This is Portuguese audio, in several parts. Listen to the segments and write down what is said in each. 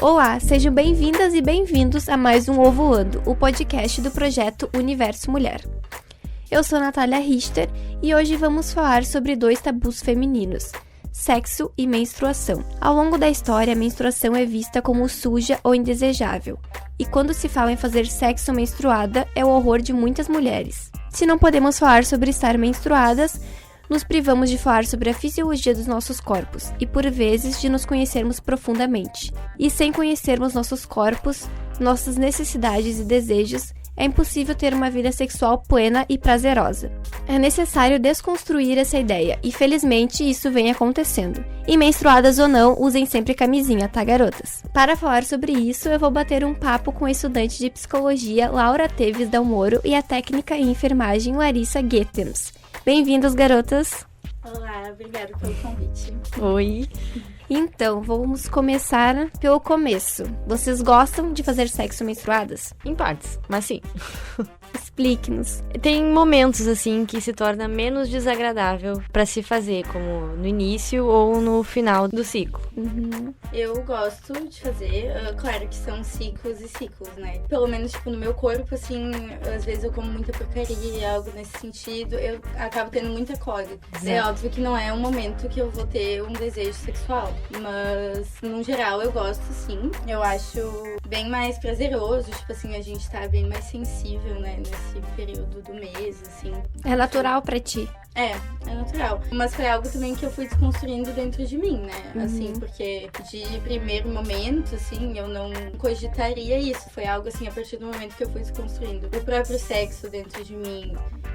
Olá, sejam bem-vindas e bem-vindos a mais um Ovoando, o podcast do projeto Universo Mulher. Eu sou Natália Richter e hoje vamos falar sobre 2 tabus femininos, sexo e menstruação. Ao longo da história, a menstruação é vista como suja ou indesejável, e quando se fala em fazer sexo menstruada, é o horror de muitas mulheres. Se não podemos falar sobre estar menstruadas, nos privamos de falar sobre a fisiologia dos nossos corpos e, por vezes, de nos conhecermos profundamente. E sem conhecermos nossos corpos, nossas necessidades e desejos, é impossível ter uma vida sexual plena e prazerosa. É necessário desconstruir essa ideia, e felizmente isso vem acontecendo. E menstruadas ou não, usem sempre camisinha, tá, garotas? Para falar sobre isso, eu vou bater um papo com a estudante de psicologia Laura Teves Dalmoro e a técnica em enfermagem Larissa Guetems. Bem-vindas, garotas! Olá, obrigada pelo convite. Oi! Então, vamos começar pelo começo. Vocês gostam de fazer sexo menstruadas? Em partes, mas sim. Explique-nos. Tem momentos, assim, que se torna menos desagradável pra se fazer, como no início ou no final do ciclo. Eu gosto de fazer, claro que são ciclos e ciclos, né? Pelo menos, tipo, no meu corpo, assim, às vezes eu como muita porcaria, algo nesse sentido, eu acabo tendo muita cólica. É óbvio que não é um momento que eu vou ter um desejo sexual, mas, no geral, eu gosto, sim. Eu acho bem mais prazeroso, tipo assim, a gente tá bem mais sensível, né, nesse período do mês, assim. É natural pra ti? É natural. Mas foi algo também que eu fui desconstruindo dentro de mim, né? Assim, porque de primeiro momento, assim, eu não cogitaria isso. Foi algo, assim, a partir do momento que eu fui desconstruindo. O próprio sexo dentro de mim,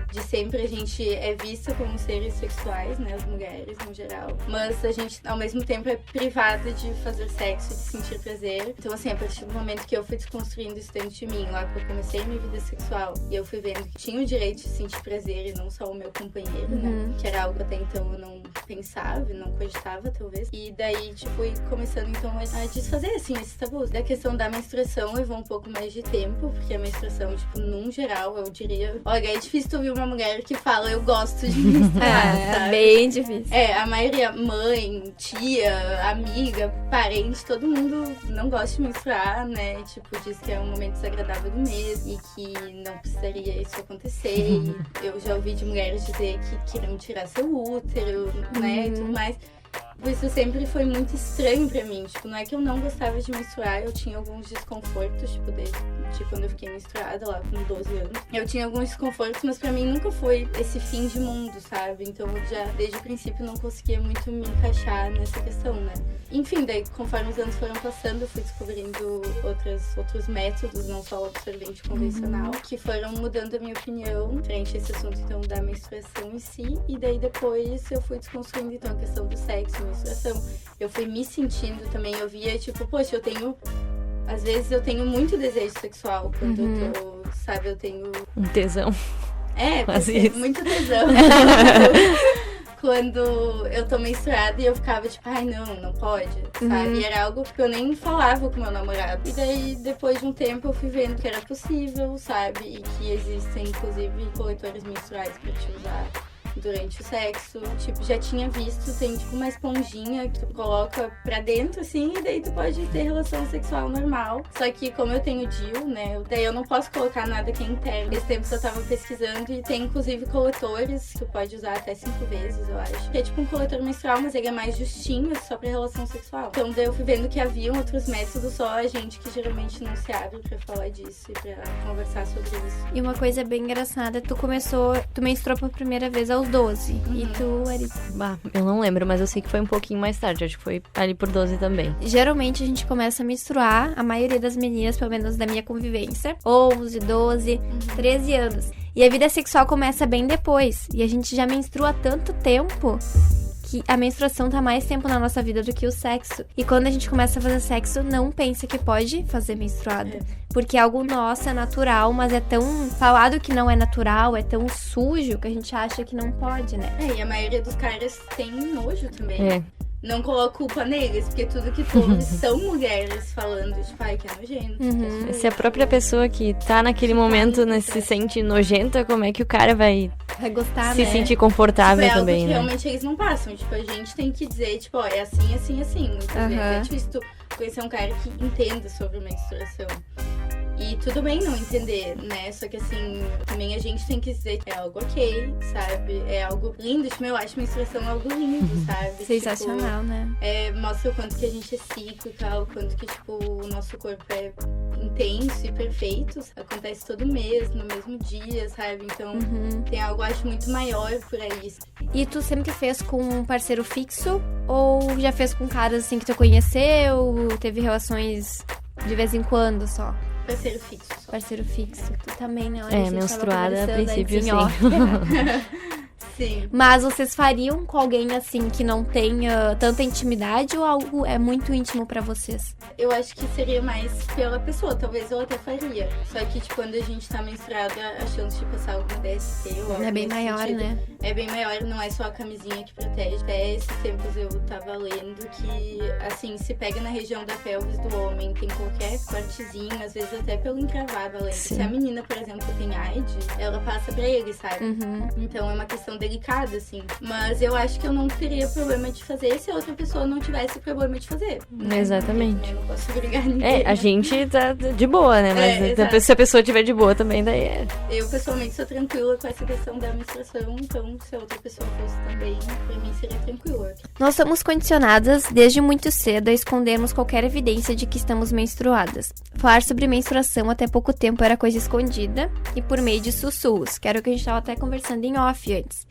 de sempre a gente é vista como seres sexuais, né? As mulheres, no geral. Mas a gente, ao mesmo tempo, é privada de fazer sexo, de sentir prazer. Então, assim, a partir do momento que eu fui desconstruindo isso dentro de mim, lá que eu comecei a minha vida sexual, e eu fui vendo que tinha o direito de sentir prazer e não só o meu companheiro, né? Que era algo até então eu não pensava, não cogitava, talvez. E daí, tipo, fui começando, então, a desfazer, assim, esses tabus. Da questão da menstruação, levou um pouco mais de tempo, porque a menstruação, tipo, num geral, eu diria... Olha, é difícil tu ouvir uma mulher que fala, eu gosto de menstruar, sabe? É bem difícil. A maioria, mãe, tia, amiga, parente, todo mundo não gosta de menstruar, né? Tipo, diz que é um momento desagradável do mês e que não precisaria isso acontecer. E eu já ouvi de mulheres dizer que queriam tirar seu útero, né, e tudo mais. Isso sempre foi muito estranho pra mim. Tipo, não é que eu não gostava de menstruar, eu tinha alguns desconfortos, tipo, desde quando eu fiquei menstruada lá com 12 anos. Eu tinha alguns desconfortos, mas pra mim nunca foi esse fim de mundo, sabe? Então eu já, desde o princípio, não conseguia muito me encaixar nessa questão, né? Enfim, daí, conforme os anos foram passando, eu fui descobrindo outros métodos, não só o absorvente convencional, que foram mudando a minha opinião frente a esse assunto, então, da menstruação em si. E daí, depois, eu fui desconstruindo, então, a questão do sexo, menstruação. Eu fui me sentindo também, eu via, tipo, poxa, eu tenho... Às vezes eu tenho muito desejo sexual quando eu tô, sabe, eu tenho... Um tesão. Muito tesão. Quando eu tô menstruada e eu ficava tipo, ai não pode, sabe? E era algo que eu nem falava com meu namorado. E daí, depois de um tempo, eu fui vendo que era possível, sabe? E que existem, inclusive, coletores menstruais pra te usar durante o sexo. Tipo, já tinha visto, tem tipo uma esponjinha que tu coloca pra dentro, assim, e daí tu pode ter relação sexual normal. Só que como eu tenho DIU, né, daí eu não posso colocar nada que é interno. Esse tempo eu tava pesquisando e tem inclusive coletores que tu pode usar até 5 vezes, eu acho. Que é tipo um coletor menstrual, mas ele é mais justinho, só pra relação sexual. Então daí eu fui vendo que haviam outros métodos, só a gente que geralmente não se abre pra falar disso e pra conversar sobre isso. E uma coisa bem engraçada, tu menstruou pela primeira vez aos 12. E tu, Larissa? Eu não lembro, mas eu sei que foi um pouquinho mais tarde. Acho que foi ali por 12 também. Geralmente a gente começa a menstruar, a maioria das meninas, pelo menos da minha convivência, 11, 12, 13 anos. E a vida sexual começa bem depois. E a gente já menstrua há tanto tempo que a menstruação tá mais tempo na nossa vida do que o sexo. E quando a gente começa a fazer sexo, não pensa que pode fazer menstruada. Porque é algo nosso, é natural, mas é tão falado que não é natural, é tão sujo que a gente acha que não pode, né? E a maioria dos caras tem nojo também. Não coloco culpa neles, porque tudo que tu ouve são mulheres falando, tipo, ai, que é nojento. Se a própria pessoa que tá naquele momento se sente nojenta, como é que o cara vai gostar, se sentir confortável tipo, também, que né? Realmente eles não passam, tipo, a gente tem que dizer, tipo, ó, é assim, assim, assim. Muitas vezes é difícil tu conhecer um cara que entenda sobre menstruação. E tudo bem não entender, né? Só que assim, também a gente tem que dizer que é algo ok, sabe? É algo lindo. Tipo, eu acho menstruação algo lindo, sabe? Sensacional, tipo, né? Mostra o quanto que a gente é cíclica, o quanto que, tipo, o nosso corpo é intenso e perfeito. Acontece todo mês, no mesmo dia, sabe? Então, tem algo, acho, muito maior por aí. E tu sempre fez com um parceiro fixo? Ou já fez com caras, assim, que tu conheceu? Teve relações de vez em quando só? Parceiro fixo. Parceiro fixo. Tu também, né? Menstruada, a princípio, sim. Sim. Mas vocês fariam com alguém, assim, que não tenha tanta intimidade ou algo é muito íntimo pra vocês? Eu acho que seria mais pela pessoa, talvez eu até faria. Só que, tipo, quando a gente tá menstruada, a chance de passar alguma DST ou algo é bem maior, sentido, né? É bem maior, não é só a camisinha que protege. Até esses tempos eu tava lendo que, assim, se pega na região da pelvis do homem, tem qualquer cortezinho, às vezes até pelo encravado, além. Se a menina, por exemplo, tem AIDS, ela passa pra ele, sabe? Então é uma questão delicada, assim. Mas eu acho que eu não teria problema de fazer se a outra pessoa não tivesse problema de fazer. Exatamente. Eu não posso obrigar ninguém. A gente tá de boa, né? Mas se a pessoa tiver de boa também, daí é. Eu, pessoalmente, sou tranquila com essa questão da menstruação, então se a outra pessoa fosse também, pra mim seria tranquila. Nós somos condicionadas desde muito cedo a escondermos qualquer evidência de que estamos menstruadas. Falar sobre menstruação até pouco tempo era coisa escondida e por meio de sussurros, que era o que a gente estava até conversando em off antes.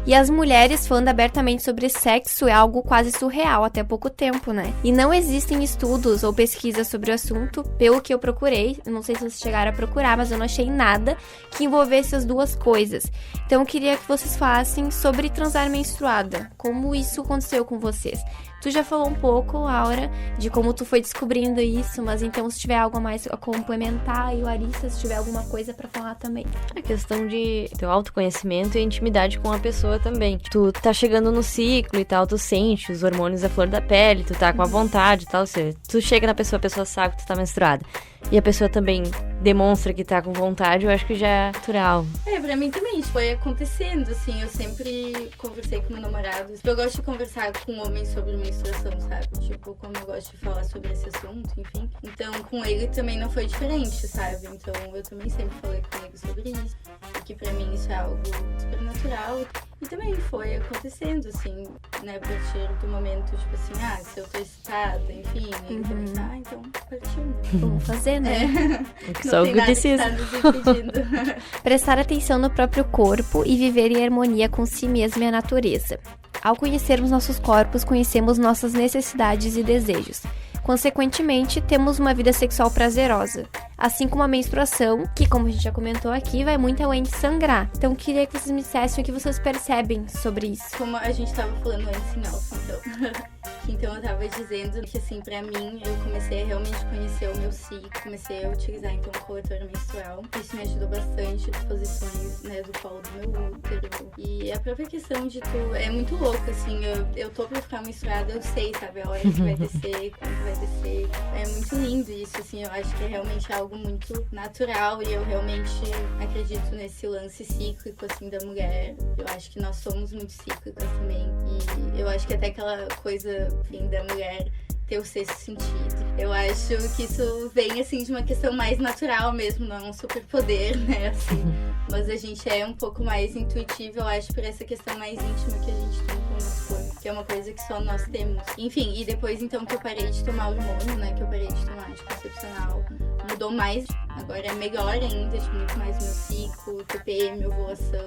E as mulheres falando abertamente sobre sexo é algo quase surreal até pouco tempo, né? E não existem estudos ou pesquisas sobre o assunto, pelo que eu procurei. Eu não sei se vocês chegaram a procurar, mas eu não achei nada que envolvesse as duas coisas. Então eu queria que vocês falassem sobre transar menstruada. Como isso aconteceu com vocês? Tu já falou um pouco, Aura, de como tu foi descobrindo isso, mas então se tiver algo a mais a complementar, e Larissa, se tiver alguma coisa pra falar também. A questão de teu autoconhecimento e intimidade com a pessoa também. Tu tá chegando no ciclo e tal, tu sente os hormônios à flor da pele, tu tá com a vontade e tal, tu chega na pessoa, a pessoa sabe que tu tá menstruada. E a pessoa também demonstra que tá com vontade, eu acho que já é natural. Pra mim também, isso foi acontecendo, assim, eu sempre conversei com meu namorado. Eu gosto de conversar com homens sobre menstruação, sabe? Tipo, como eu gosto de falar sobre esse assunto, enfim. Então, com ele também não foi diferente, sabe? Então, eu também sempre falei com ele sobre isso. Porque pra mim isso é algo super natural. E também foi acontecendo, assim, né? A partir do momento, tipo assim, se eu tô excitada, enfim, ele também tá, então partiu. Vamos fazer, né? Só o que precisa. Prestar atenção no próprio corpo e viver em harmonia com si mesmo e a natureza. Ao conhecermos nossos corpos, conhecemos nossas necessidades e desejos. Consequentemente, temos uma vida sexual prazerosa. Assim como a menstruação, que, como a gente já comentou aqui, vai muito além de sangrar. Então, queria que vocês me dissessem o que vocês percebem sobre isso. Como a gente tava falando antes em off, então eu tava dizendo que, assim, pra mim, eu comecei a realmente conhecer o meu ciclo, comecei a utilizar, então, o coletor menstrual. Isso me ajudou bastante, as posições, né, do colo do meu útero. E a própria questão de é muito louco, assim, eu tô pra ficar menstruada, eu sei, sabe, a hora que vai descer, quando vai descer. É muito lindo isso, assim, eu acho que é realmente algo muito natural e eu realmente acredito nesse lance cíclico, assim, da mulher. Eu acho que nós somos muito cíclicas também e eu acho que até aquela coisa, enfim, da mulher ter o sexto sentido. Eu acho que isso vem, assim, de uma questão mais natural mesmo, não é um superpoder, né, assim. Mas a gente é um pouco mais intuitivo, eu acho, por essa questão mais íntima que a gente tem com o nosso corpo, que é uma coisa que só nós temos. Enfim, e depois, então, que eu parei de tomar hormônio, né, que eu parei de tomar anticoncepcional, mudou mais. Agora é melhor ainda, tipo, muito mais meu ciclo, TPM, ovulação,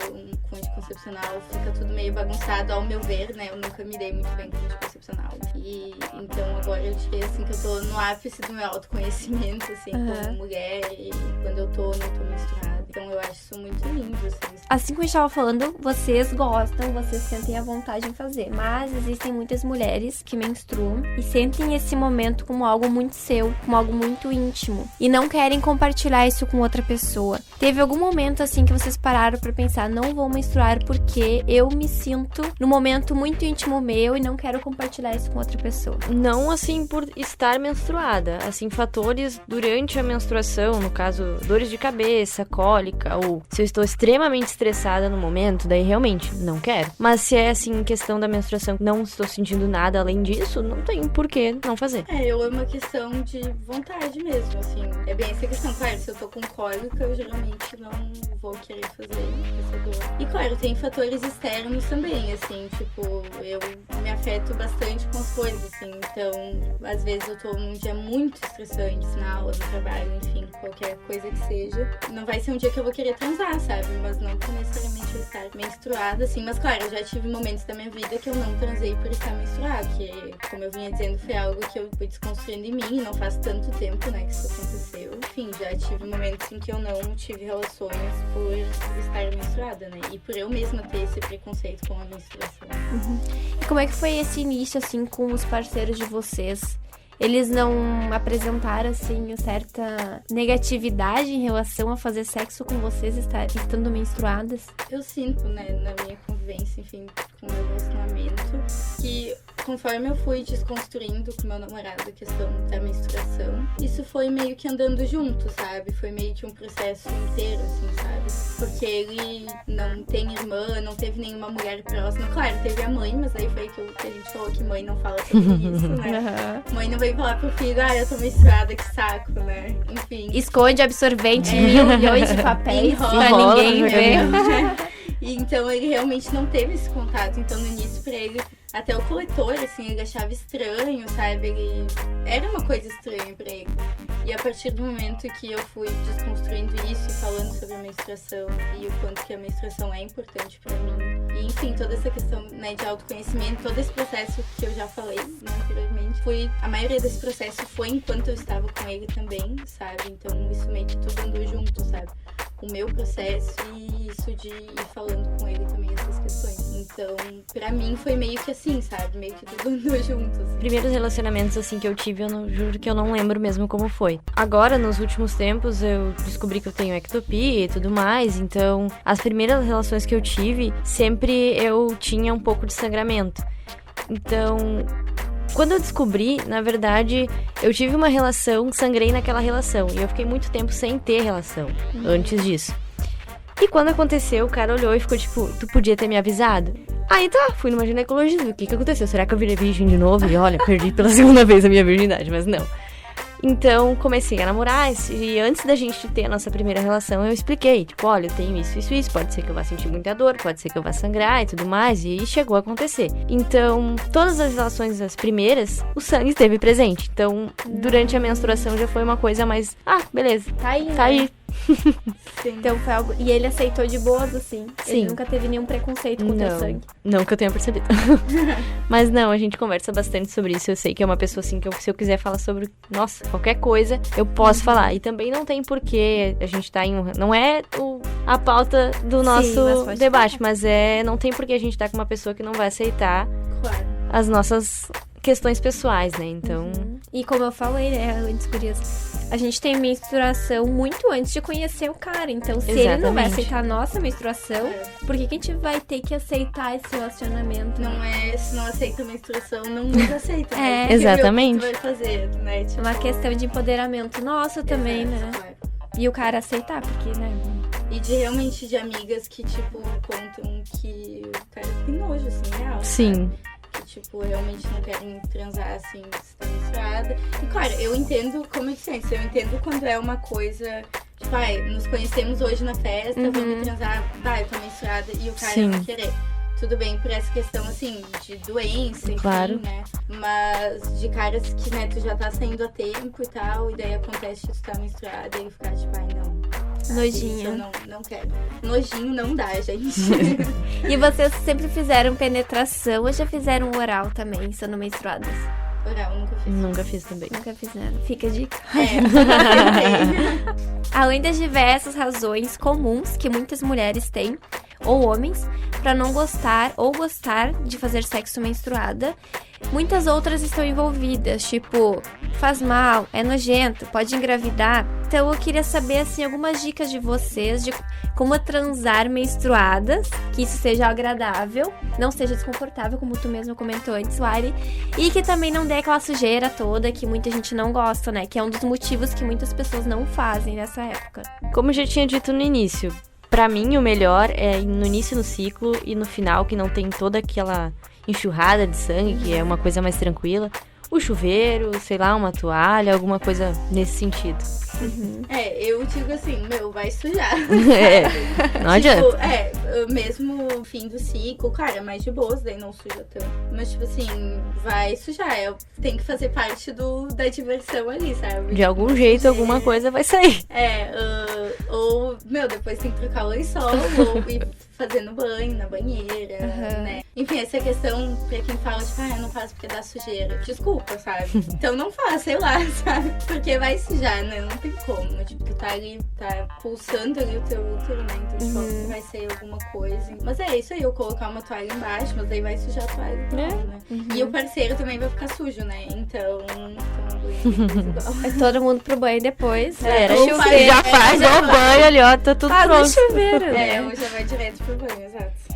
com anticoncepcional, fica tudo meio bagunçado, ao meu ver, né, eu nunca me dei muito bem com anticoncepcional. E, então, agora eu diria, assim, que eu tô no ápice do meu autoconhecimento, assim, como mulher, e quando eu tô, não tô menstruada. Então eu acho isso muito lindo, assim. Assim como a gente tava falando, vocês gostam, vocês sentem a vontade em fazer. Mas existem muitas mulheres que menstruam e sentem esse momento como algo muito seu, como algo muito íntimo. E não querem compartilhar isso com outra pessoa. Teve algum momento, assim, que vocês pararam pra pensar, não vou menstruar porque eu me sinto num momento muito íntimo meu e não quero compartilhar isso com outra pessoa? Não, assim, por estar menstruada. Assim, fatores durante a menstruação, no caso, dores de cabeça, cólicas, cólica, ou se eu estou extremamente estressada no momento, daí realmente não quero. Mas se é assim, questão da menstruação, não estou sentindo nada além disso, não tem por que não fazer. Eu amo a questão de vontade mesmo, assim. É bem essa questão. Claro, se eu tô com cólica, eu geralmente não vou querer fazer essa dor. E claro, tem fatores externos também, assim, tipo, eu me afeto bastante com as coisas, assim. Então, às vezes eu tô num dia muito estressante, na aula, no trabalho, enfim, qualquer coisa que seja. Não vai ser um dia que eu vou querer transar, sabe? Mas não por necessariamente eu estar menstruada, assim. Mas claro, eu já tive momentos da minha vida que eu não transei por estar menstruada, que, como eu vinha dizendo, foi algo que eu fui desconstruindo em mim, não faz tanto tempo, né, que isso aconteceu. Enfim, já tive momentos em que eu não tive relações por estar menstruada, né? E por eu mesma ter esse preconceito com a menstruação. E como é que foi esse início, assim, com os parceiros de vocês? Eles não apresentaram, assim, certa negatividade em relação a fazer sexo com vocês estando menstruadas? Eu sinto, né, na minha convivência, enfim, com o meu relacionamento, que conforme eu fui desconstruindo com meu namorado a questão da menstruação, isso foi meio que andando junto, sabe? Foi meio que um processo inteiro, assim, sabe? Porque ele não tem irmã, não teve nenhuma mulher próxima. Claro, teve a mãe, mas aí foi que a gente falou que mãe não fala sobre isso, né? Mãe não veio falar pro filho, eu tô menstruada, que saco, né? Enfim. Esconde absorvente em milhões de papéis pra ninguém ver. E então ele realmente não teve esse contato. Então no início pra ele, até o coletor, assim, ele achava estranho, sabe? Ele era uma coisa estranha pra ele. E a partir do momento que eu fui desconstruindo isso e falando sobre a menstruação e o quanto que a menstruação é importante pra mim, e enfim, toda essa questão, né, de autoconhecimento, todo esse processo que eu já falei, né, anteriormente, a maioria desse processo foi enquanto eu estava com ele também, sabe? Então isso meio que tudo andou junto, sabe? O meu processo e isso de ir falando com ele também essas questões. Então, pra mim foi meio que assim, sabe? Meio que tudo andou junto, assim. Primeiros relacionamentos, assim, que eu tive, juro que eu não lembro mesmo como foi. Agora, nos últimos tempos, eu descobri que eu tenho ectopia e tudo mais, então, as primeiras relações que eu tive, sempre eu tinha um pouco de sangramento. Então, quando eu descobri, na verdade, eu tive uma relação, sangrei naquela relação. E eu fiquei muito tempo sem ter relação antes disso. E quando aconteceu, o cara olhou e ficou tipo, tu podia ter me avisado? Aí tá, fui numa ginecologista, o que aconteceu? Será que eu virei virgem de novo? E olha, perdi pela segunda vez a minha virgindade, mas não. Então, comecei a namorar e antes da gente ter a nossa primeira relação, eu expliquei, tipo, olha, eu tenho isso, pode ser que eu vá sentir muita dor, pode ser que eu vá sangrar e tudo mais, e chegou a acontecer. Então, todas as relações, as primeiras, o sangue esteve presente. Então, durante a menstruação já foi uma coisa mais, beleza, tá aí, tá aí. Sim. Então foi algo... E ele aceitou de boas, assim? Sim. Ele nunca teve nenhum preconceito com o teu sangue? Não que eu tenha percebido. Mas não, a gente conversa bastante sobre isso. Eu sei que é uma pessoa, assim, que se eu quiser falar sobre, nossa, qualquer coisa, eu posso falar. E também não tem porquê a gente tá em um... Não é a pauta do nosso debate, mas não tem porquê a gente tá com uma pessoa que não vai aceitar as nossas questões pessoais, né? Então... E como eu falei, né, antes, gurias, a gente tem menstruação muito antes de conhecer o cara. Então, se ele não vai aceitar a nossa menstruação, por que a gente vai ter que aceitar esse relacionamento? Não é, se não aceita a menstruação, não nos aceita. Né? Exatamente. O que tu vai fazer, né? Tipo... Uma questão de empoderamento nosso também, né? Claro. E o cara aceitar, porque, né? E realmente de amigas que, tipo, contam que o cara tem nojo, assim, real. Sim. Sabe? Que, tipo, realmente não querem transar, assim, se tá menstruada. E, claro, eu entendo, como eu disse antes, eu entendo quando é uma coisa... Tipo, nos conhecemos hoje na festa, vamos transar, eu tô menstruada, e o cara não querer. Tudo bem por essa questão, assim, de doença, enfim, né? Mas de caras que, né, tu já tá saindo a tempo e tal, e daí acontece que tu tá menstruada, e ele ficar, tipo, não... Nojinho. Eu não quero. Nojinho não dá, gente. E vocês sempre fizeram penetração ou já fizeram oral também, sendo menstruadas? Oral, nunca fiz. Nunca fiz também. Nunca fizeram. Fica a dica. Além das diversas razões comuns que muitas mulheres têm, ou homens, pra não gostar ou gostar de fazer sexo menstruada. Muitas outras estão envolvidas, tipo, faz mal, é nojento, pode engravidar. Então eu queria saber, assim, algumas dicas de vocês de como transar menstruadas, que isso seja agradável, não seja desconfortável, como tu mesmo comentou antes, Lari, e que também não dê aquela sujeira toda que muita gente não gosta, né? Que é um dos motivos que muitas pessoas não fazem nessa época. Como eu já tinha dito no início, pra mim o melhor é no início no ciclo e no final, que não tem toda aquela enxurrada de sangue, que é uma coisa mais tranquila. O chuveiro, sei lá, uma toalha, alguma coisa nesse sentido. Eu digo assim, vai sujar. Não adianta. Mesmo fim do ciclo, claro, é mais de boas, daí não suja tanto. Mas, tipo assim, vai sujar. Tem que fazer parte da diversão ali, sabe? De algum jeito, alguma coisa vai sair. Depois tem que trocar o lençol, ou ir fazendo banho na banheira, né? Enfim, essa questão, pra quem fala, tipo, eu não faço porque dá sujeira. Desculpa, sabe? Então não faça, sei lá, sabe? Porque vai sujar, né? Não tem como. Tipo, tu tá ali, tá pulsando ali o teu útero, né? Então, tipo, vai sair alguma coisa. Mas é isso aí, eu colocar uma toalha embaixo, mas daí vai sujar a toalha também, né? E o parceiro também vai ficar sujo, né? Então todo mundo pro banho depois. Chuveiro. Já faz o banho ali, ó, tá tudo pronto. Chuveiro, né? Já vai direto pro banho, exato.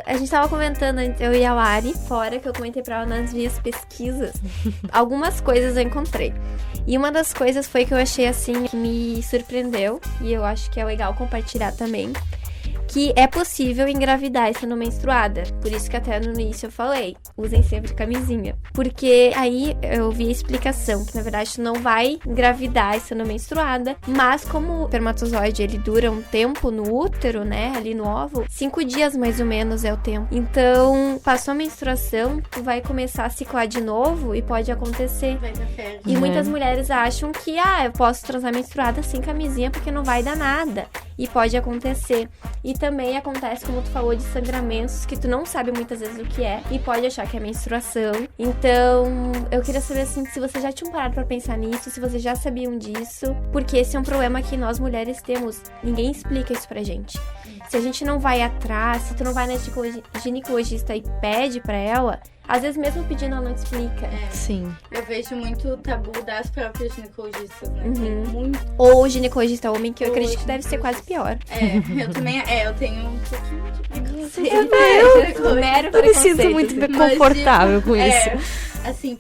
A gente tava comentando, eu e a Lari, fora, que eu comentei pra ela nas minhas pesquisas, algumas coisas eu encontrei. E uma das coisas foi que eu achei, assim, que me surpreendeu, e eu acho que é legal compartilhar também, que é possível engravidar estando menstruada. Por isso que até no início eu falei, usem sempre camisinha. Porque aí eu vi a explicação, que na verdade tu não vai engravidar estando menstruada, mas como o espermatozoide ele dura um tempo no útero, né, ali no óvulo, 5 dias mais ou menos é o tempo. Então, passou a menstruação, tu vai começar a ciclar de novo e pode acontecer. Vai dar férias. E muitas mulheres acham que, eu posso transar menstruada sem camisinha porque não vai dar nada. E pode acontecer. E também acontece, como tu falou, de sangramentos que tu não sabe muitas vezes o que é e pode achar que é menstruação. Então, eu queria saber, assim, se vocês já tinham parado pra pensar nisso, se vocês já sabiam disso, porque esse é um problema que nós mulheres temos. Ninguém explica isso pra gente. Se a gente não vai atrás, se tu não vai na ginecologista e pede pra ela, às vezes mesmo pedindo ela não explica. Sim. Eu vejo muito tabu das próprias ginecologistas, né? Tem muito. Ou o ginecologista homem, que eu acredito que deve ser quase pior. Eu também, eu tenho um pouquinho de preconceito. Eu me sinto muito confortável com isso. Assim,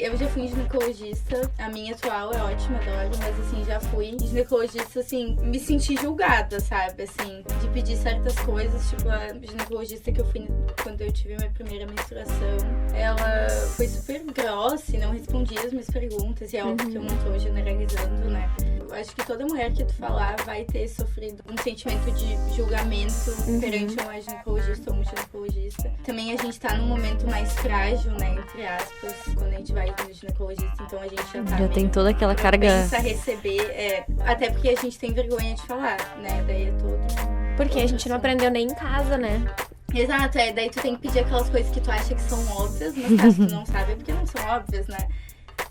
eu já fui ginecologista, a minha atual é ótima, adoro, mas assim, já fui ginecologista, assim, me senti julgada, sabe, assim, de pedir certas coisas, tipo, a ginecologista que eu fui quando eu tive minha primeira menstruação, ela foi super grossa e não respondia as minhas perguntas, e é óbvio que eu não tô generalizando, né. Eu acho que toda mulher que tu falar vai ter sofrido um sentimento de julgamento perante uma ginecologista ou um ginecologista. Também a gente tá num momento mais frágil, né, entre aspas, quando a gente vai no ginecologista, então a gente já tem toda aquela carga. Pensa receber, até porque a gente tem vergonha de falar, né, daí é todo... Porque a gente não aprendeu nem em casa, né? Exato, daí tu tem que pedir aquelas coisas que tu acha que são óbvias, mas caso tu não sabe é porque não são óbvias, né?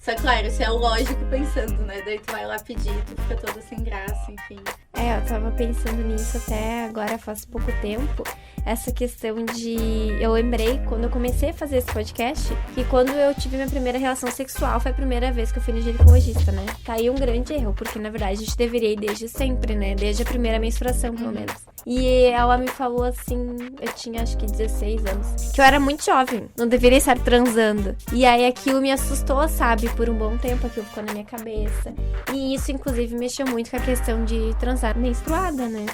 Só que, claro, isso é o lógico pensando, né? Daí tu vai lá pedir, tu fica toda sem graça, enfim. Eu tava pensando nisso até agora faz pouco tempo. Essa questão de... Eu lembrei, quando eu comecei a fazer esse podcast, que quando eu tive minha primeira relação sexual, foi a primeira vez que eu fui no ginecologista, né? Tá aí um grande erro, porque na verdade a gente deveria ir desde sempre, né? Desde a primeira menstruação, pelo menos. E ela me falou assim, eu tinha acho que 16 anos, que eu era muito jovem, não deveria estar transando. E aí aquilo me assustou, sabe? Por um bom tempo aquilo ficou na minha cabeça. E isso, inclusive, mexeu muito com a questão de transar menstruada, né?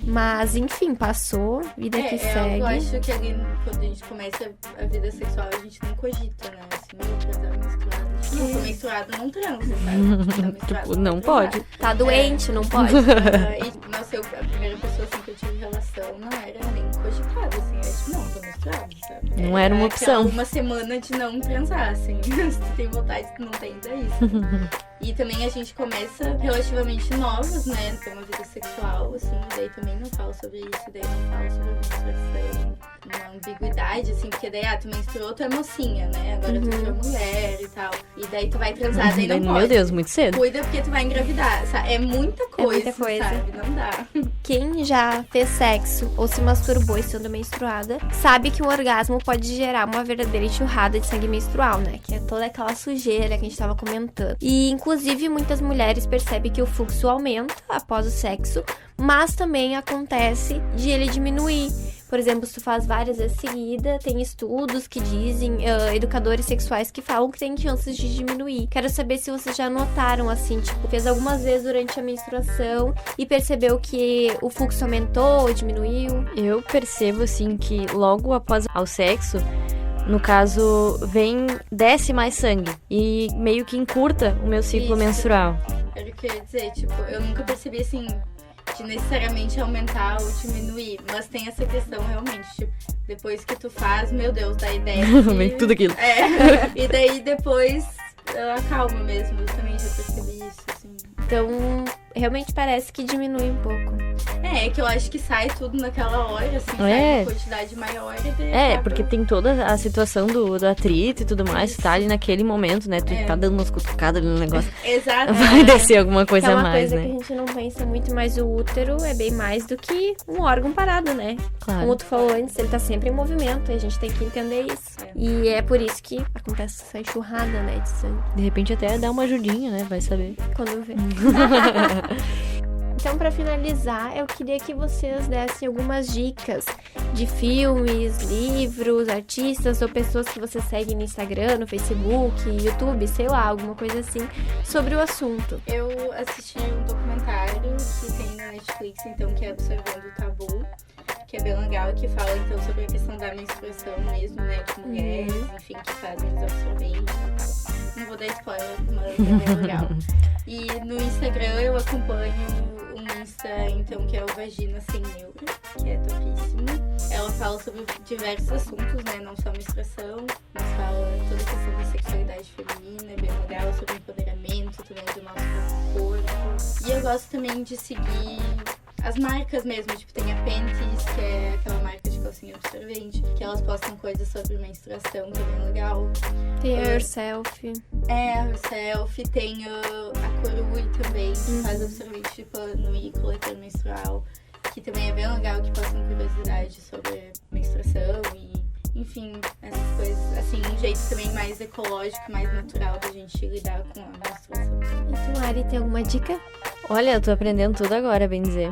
Mas, enfim, passou, vida que segue. Eu acho que ali, quando a gente começa a vida sexual, a gente não cogita, né? Assim, transar menstruada. Não tô menstruada, não transa, sabe? Tipo, não pode. Tá doente, não pode. Nossa, a primeira pessoa assim que eu tive relação não era nem cogitada, assim. Era tipo, não, tô menstruada, sabe? Não era uma opção. Uma semana de não transar, assim. Se tu tem vontade, tu não tem, é isso. E também a gente começa relativamente novas, né? Ter uma vida sexual, assim, daí também não falo sobre isso, daí não falo sobre menstruação, uma ambiguidade, assim, porque daí, tu menstruou, tu é mocinha, né? Agora tu é mulher e tal. E daí tu vai transar, daí não pode. Meu Deus, muito cedo. Cuida porque tu vai engravidar, sabe? É muita coisa, sabe? Não dá. Quem já fez sexo ou se masturbou estando menstruada, sabe que o orgasmo pode gerar uma verdadeira enxurrada de sangue menstrual, né? Que é toda aquela sujeira que a gente tava comentando. E, inclusive, muitas mulheres percebem que o fluxo aumenta após o sexo, mas também acontece de ele diminuir. Por exemplo, se tu faz várias vezes seguida, tem estudos que dizem, educadores sexuais que falam que tem chances de diminuir. Quero saber se vocês já notaram, assim, tipo, fez algumas vezes durante a menstruação e percebeu que o fluxo aumentou ou diminuiu? Eu percebo, assim, que logo após o sexo, no caso, desce mais sangue e meio que encurta o meu ciclo menstrual. Era o que eu ia dizer, tipo, eu nunca percebi, assim, de necessariamente aumentar ou diminuir, mas tem essa questão realmente, tipo, depois que tu faz, meu Deus, daí desce. Tudo aquilo. E daí depois acalma mesmo, eu também já percebi isso, assim. Então, realmente parece que diminui um pouco. É que eu acho que sai tudo naquela hora, assim, sai uma quantidade maior e daí porque tem toda a situação do atrito e tudo mais, tu tá ali naquele momento, né? Tu tá dando umas cutucadas ali no negócio. Exato. Vai descer alguma coisa a mais, né? É uma coisa que a gente não pensa muito, mas o útero é bem mais do que um órgão parado, né? Claro. Como tu falou antes, ele tá sempre em movimento e a gente tem que entender isso. E é por isso que acontece essa enxurrada, né, de sangue. De repente até dá uma ajudinha, né? Vai saber. Quando vê. Então, pra finalizar, eu queria que vocês dessem algumas dicas de filmes, livros, artistas ou pessoas que você segue no Instagram, no Facebook, YouTube, sei lá, alguma coisa assim, sobre o assunto. Eu assisti um documentário que tem na Netflix, então, que é Observando o Tabu, que é bem legal, que fala, então, sobre a questão da menstruação mesmo, né, de mulheres, enfim, que fazem os absorventes e tal. Não vou dar spoiler, mas é bem legal. E no Instagram eu acompanho um Insta, então, que é o Vagina Sem Neuro, que é topíssimo. Ela fala sobre diversos assuntos, né, não só menstruação, mas fala toda a questão da sexualidade feminina, é bem legal, sobre empoderamento também do nosso corpo. E eu gosto também de seguir as marcas mesmo, tipo, tem a Panties, que é aquela marca de calcinha absorvente, que elas postam coisas sobre menstruação, que é bem legal. Tem a Herself. A Herself, tem a Corui também, que faz absorvente de pano e coletor menstrual, que também é bem legal, que postam curiosidade sobre menstruação e, enfim, essas coisas, assim, um jeito também mais ecológico, mais natural da gente lidar com a menstruação. E tu, Ari, tem alguma dica? Olha, eu tô aprendendo tudo agora, bem dizer.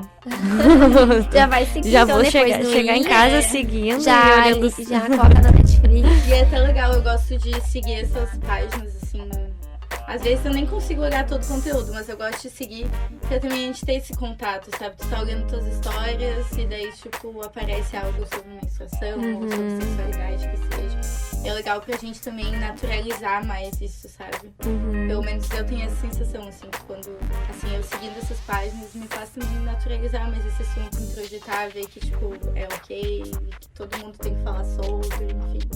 Já vai seguir, já então, vou chegar em casa seguindo já, e olhando... Já coloca na Netflix. E é até legal, eu gosto de seguir essas páginas, assim... Às vezes eu nem consigo olhar todo o conteúdo, mas eu gosto de seguir pra também a gente ter esse contato, sabe? Tu tá olhando tuas histórias e daí, tipo, aparece algo sobre menstruação ou sobre sexualidade, que seja. É legal pra gente também naturalizar mais isso, sabe? Pelo menos eu tenho essa sensação, assim, que quando, assim, eu seguindo essas páginas me faz também naturalizar mais esse assunto, introjetar, ver que, tipo, é ok, que todo mundo tem que falar sobre, enfim.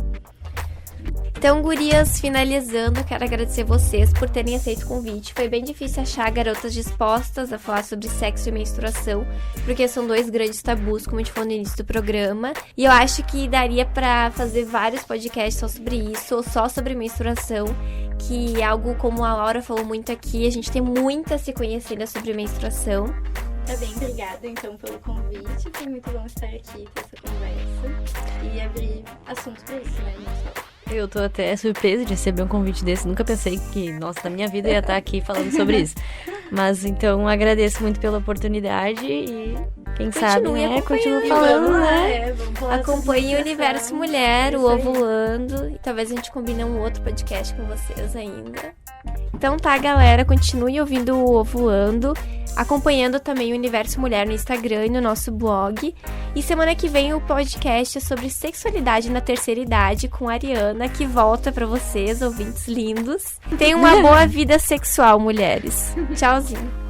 Então, gurias, finalizando, quero agradecer vocês por terem aceito o convite. Foi bem difícil achar garotas dispostas a falar sobre sexo e menstruação, porque são dois grandes tabus, como a gente falou no início do programa. E eu acho que daria pra fazer vários podcasts só sobre isso, ou só sobre menstruação, que é algo como a Laura falou muito aqui, a gente tem muito a se conhecer sobre menstruação. Tá bem, obrigada então pelo convite, foi muito bom estar aqui, ter essa conversa e abrir assunto pra isso, né, gente? Eu tô até surpresa de receber um convite desse. Nunca pensei que, nossa, na minha vida eu ia estar aqui falando sobre isso. Mas, então, agradeço muito pela oportunidade e, quem sabe, né, continuo falando, né? Acompanhe o Universo Mulher, o Ovulando. E talvez a gente combine um outro podcast com vocês ainda. Então tá, galera, continue ouvindo o Ovulando, acompanhando também o Universo Mulher no Instagram e no nosso blog. E semana que vem o podcast é sobre sexualidade na terceira idade com a Ariana, que volta pra vocês, ouvintes lindos. Tenham uma boa vida sexual, mulheres. Tchauzinho.